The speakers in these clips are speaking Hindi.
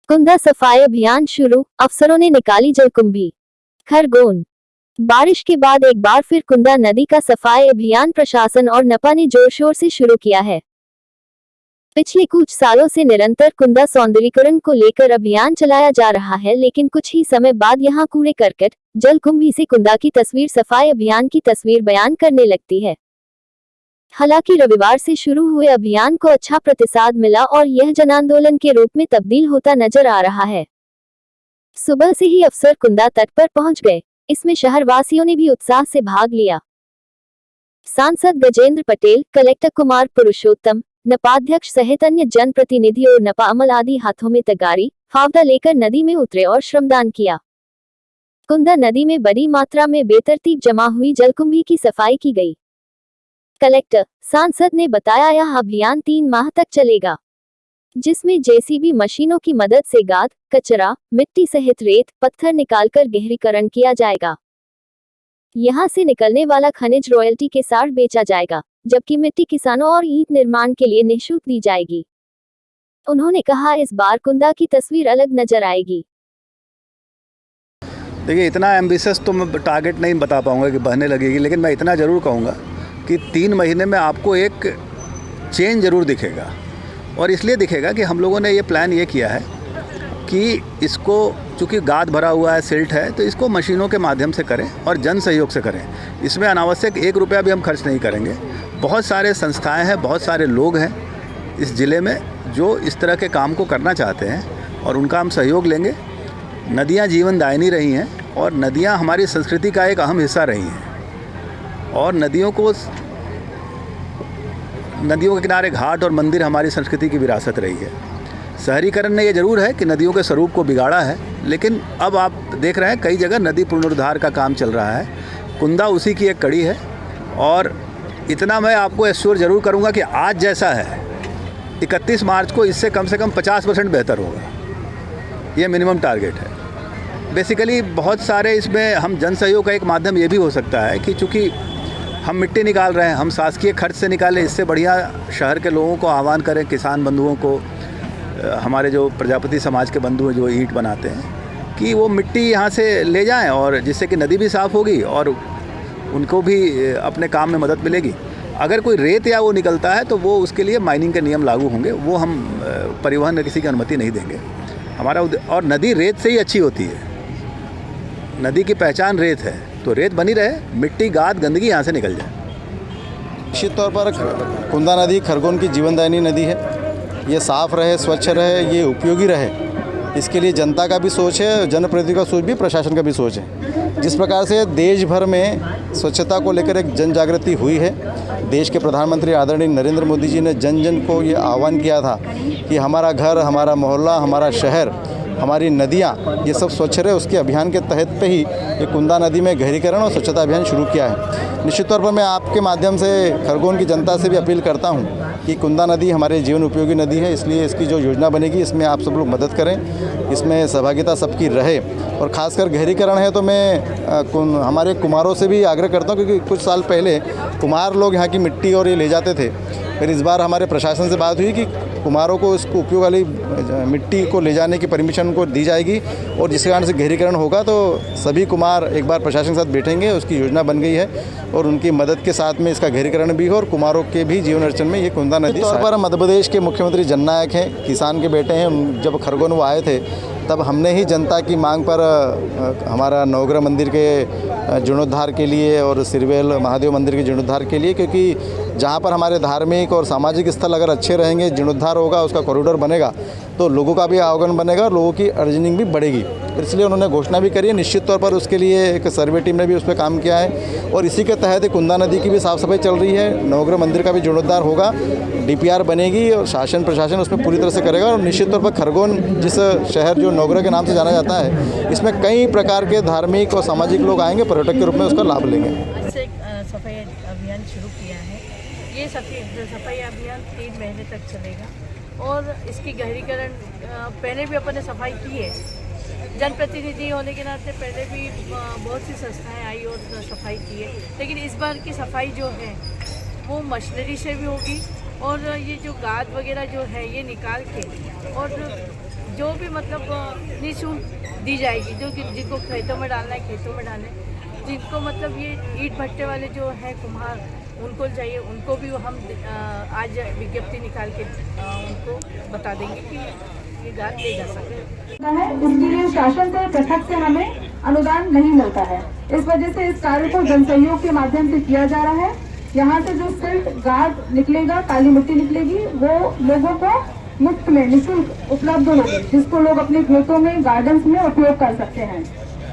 कुंदा सफाई अभियान शुरू, अफसरों ने निकाली जलकुंभी। खरगोन। बारिश के बाद एक बार फिर कुंदा नदी का सफाई अभियान प्रशासन और नपा ने जोर शोर से शुरू किया है। पिछले कुछ सालों से निरंतर कुंदा सौंदर्यीकरण को लेकर अभियान चलाया जा रहा है, लेकिन कुछ ही समय बाद यहां कूड़े करकट, जलकुंभी से कुंदा की तस्वीर सफाई अभियान की तस्वीर बयान करने लगती है। हालांकि रविवार से शुरू हुए अभियान को अच्छा प्रतिसाद मिला और यह जनांदोलन के रूप में तब्दील होता नजर आ रहा है। सुबह से ही अफसर कुंदा तट पर पहुंच गए। इसमें शहर वासियों ने भी उत्साह से भाग लिया। सांसद गजेंद्र पटेल, कलेक्टर कुमार पुरुषोत्तम, नपाध्यक्ष सहित अन्य जनप्रतिनिधि और नपा अमल आदि हाथों में तगारी, फावड़ा लेकर नदी में उतरे और श्रमदान किया। कुंदा नदी में बड़ी मात्रा में बेतरतीब जमा हुई जलकुंभी की सफाई की गई। कलेक्टर, सांसद ने बताया यह अभियान 3 माह तक चलेगा, जिसमें जेसीबी मशीनों की मदद से गाद, कचरा, मिट्टी सहित रेत, पत्थर निकालकर गहरीकरण किया जाएगा। यहां से निकलने वाला खनिज रॉयल्टी के साथ बेचा जाएगा, जबकि मिट्टी किसानों और ईंट निर्माण के लिए निःशुल्क दी जाएगी। उन्होंने कहा इस बार कुंदा की तस्वीर अलग नजर आएगी। देखिए, इतना एम्बिशियस तो मैं टारगेट नहीं बता पाऊंगा कि बहने लगेगी, लेकिन मैं इतना ज़रूर कहूँगा कि 3 महीने में आपको एक चेंज ज़रूर दिखेगा। और इसलिए दिखेगा कि हम लोगों ने ये प्लान ये किया है कि इसको, चूँकि गाद भरा हुआ है, सिल्ट है, तो इसको मशीनों के माध्यम से करें और जन सहयोग से करें। इसमें अनावश्यक 1 रुपया भी हम खर्च नहीं करेंगे। बहुत सारे संस्थाएं हैं, बहुत सारे लोग हैं इस ज़िले में जो इस तरह के काम को करना चाहते हैं और उनका हम सहयोग लेंगे। नदियाँ जीवनदायिनी रही हैं और नदियाँ हमारी संस्कृति का एक अहम हिस्सा रही हैं और नदियों के किनारे घाट और मंदिर हमारी संस्कृति की विरासत रही है। शहरीकरण ने ये ज़रूर है कि नदियों के स्वरूप को बिगाड़ा है, लेकिन अब आप देख रहे हैं कई जगह नदी पुनरुद्धार का काम चल रहा है। कुंदा उसी की एक कड़ी है और इतना मैं आपको एश्योर ज़रूर करूँगा कि आज जैसा है 31 मार्च को इससे कम से कम 50% बेहतर होगा। ये मिनिमम टारगेट है। बेसिकली बहुत सारे इसमें हम जन सहयोग का एक माध्यम ये भी हो सकता है कि चूँकि हम मिट्टी निकाल रहे हैं, हम शासकीय खर्च से निकालें, इससे बढ़िया शहर के लोगों को आह्वान करें, किसान बंधुओं को, हमारे जो प्रजापति समाज के बंधु हैं जो ईंट बनाते हैं, कि वो मिट्टी यहाँ से ले जाएं और जिससे कि नदी भी साफ़ होगी और उनको भी अपने काम में मदद मिलेगी। अगर कोई रेत या वो निकलता है तो वो उसके लिए माइनिंग के नियम लागू होंगे, वो हम परिवहन में किसी की अनुमति नहीं देंगे। हमारा और नदी रेत से ही अच्छी होती है, नदी की पहचान रेत है, तो रेत बनी रहे, मिट्टी, गाद, गंदगी यहाँ से निकल जाए। निश्चित तौर पर कुंदा नदी खरगोन की जीवनदायिनी नदी है। ये साफ़ रहे, स्वच्छ रहे, ये उपयोगी रहे, इसके लिए जनता का भी सोच है, जनप्रतिनिधि का सोच भी, प्रशासन का भी सोच है। जिस प्रकार से देश भर में स्वच्छता को लेकर एक जन जागृति हुई है, देश के प्रधानमंत्री आदरणीय नरेंद्र मोदी जी ने जन जन को ये आह्वान किया था कि हमारा घर, हमारा मोहल्ला, हमारा शहर, हमारी नदियाँ, ये सब स्वच्छ रहे, उसके अभियान के तहत पे ही ये कुंदा नदी में गहरीकरण और स्वच्छता अभियान शुरू किया है। निश्चित तौर पर मैं आपके माध्यम से खरगोन की जनता से भी अपील करता हूँ कि कुंदा नदी हमारे जीवन उपयोगी नदी है, इसलिए इसकी जो योजना बनेगी इसमें आप सब लोग मदद करें, इसमें सहभागिता सबकी रहे। और ख़ासकर गहरीकरण है तो मैं हमारे कुम्हारों से भी आग्रह करता हूँ, क्योंकि कुछ साल पहले कुम्हार लोग यहाँ की मिट्टी और ये ले जाते थे। फिर इस बार हमारे प्रशासन से बात हुई कि कुम्हारों को इसको उपयोग वाली मिट्टी को ले जाने की परमिशन उनको दी जाएगी और जिस कारण से गहरीकरण होगा तो सभी कुम्हार एक बार प्रशासन के साथ बैठेंगे, उसकी योजना बन गई है और उनकी मदद के साथ में इसका गहरीकरण भी हो और कुम्हारों के भी जीवन अर्चन में ये कुंदा नदी। तौर पर मध्य प्रदेश के मुख्यमंत्री जननायक हैं, किसान के बेटे हैं। जब खरगोन वो आए थे तब हमने ही जनता की मांग पर हमारा नवग्रह मंदिर के जीर्णोद्धार के लिए और सिरवेल महादेव मंदिर के जीर्णोद्धार के लिए, क्योंकि जहाँ पर हमारे धार्मिक और सामाजिक स्थल अगर अच्छे रहेंगे, जीर्णोद्धार होगा, उसका कॉरिडोर बनेगा तो लोगों का भी आवागमन बनेगा और लोगों की अर्निंग भी बढ़ेगी। इसलिए उन्होंने घोषणा भी करी है। निश्चित तौर पर उसके लिए एक सर्वे टीम ने भी उस पर काम किया है और इसी के तहत कुंदा नदी की भी साफ़ सफाई चल रही है। नवग्रह मंदिर का भी जीर्णोद्धार होगा, DPR बनेगी और शासन प्रशासन उसमें पूरी तरह से करेगा। और निश्चित तौर पर खरगोन जिस शहर जो नवग्रह के नाम से जाना जाता है, इसमें कई प्रकार के धार्मिक और सामाजिक लोग आएंगे, पर्यटक के रूप में उसका लाभ लेंगे। सफाई अभियान शुरू किया है। ये सफाई अभियान 3 महीने तक चलेगा और इसकी गहरीकरण पहले भी अपन ने सफाई की है। जनप्रतिनिधि होने के नाते पहले भी बहुत सी संस्थाएं आई और सफाई की है, लेकिन इस बार की सफाई जो है वो मशीनरी से भी होगी और ये जो गाद वगैरह जो है ये निकाल के और जो भी मतलब निःशुल्क दी जाएगी, जो जिनको खेतों में डालना है खेतों में डालें, जिनको मतलब ये ईंट भट्टे वाले जो है कुम्हार उनको चाहिए उनको भी हम आज विज्ञप्ति निकाल के उनको बता देंगे कि ये गाद ले जा सकते है। इसके लिए शासन से पृथक से हमें अनुदान नहीं मिलता है। इस वजह से इस कार्य को जन सहयोग के माध्यम से किया जा रहा है। यहाँ से जो सिल्ट गाद निकलेगा, काली मिट्टी निकलेगी, वो लोगों को मुफ्त में निःशुल्क उपलब्ध होगी, जिसको लोग अपने खेतों में, गार्डन्स में उपयोग कर सकते हैं।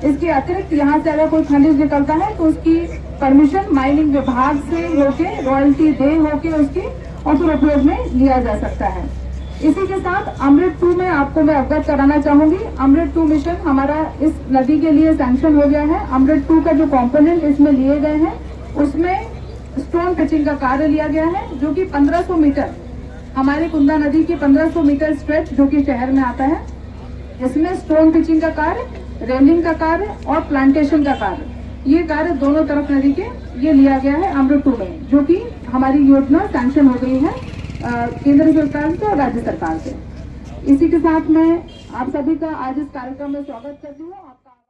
इसके अतिरिक्त यहाँ से अगर कोई खनिज निकलता है तो उसकी परमिशन माइनिंग विभाग से होके, रॉयल्टी दे होके उसकी, और फिर उपयोग में लिया जा सकता है। इसी के साथ अमृत 2 में आपको मैं अवगत कराना चाहूंगी। अमृत 2 मिशन हमारा इस नदी के लिए सैंक्शन हो गया है। अमृत 2 का जो कंपोनेंट इसमें लिए गए हैं उसमें स्टोन पिचिंग का कार्य लिया गया है, जो कि 1500 मीटर, हमारी कुंदा नदी की 1500 मीटर स्ट्रेच जो कि शहर में आता है, इसमें स्टोन पिचिंग का कार्य, रेलिंग का कार्य और प्लांटेशन का कार्य, ये कार्य दोनों तरफ नदी के ये लिया गया है अमृत 2 में, जो कि हमारी योजना सैंक्शन हो गई है केंद्र सरकार से और राज्य सरकार से। इसी के साथ मैं आप सभी का आज इस कार्यक्रम में स्वागत करती हूँ।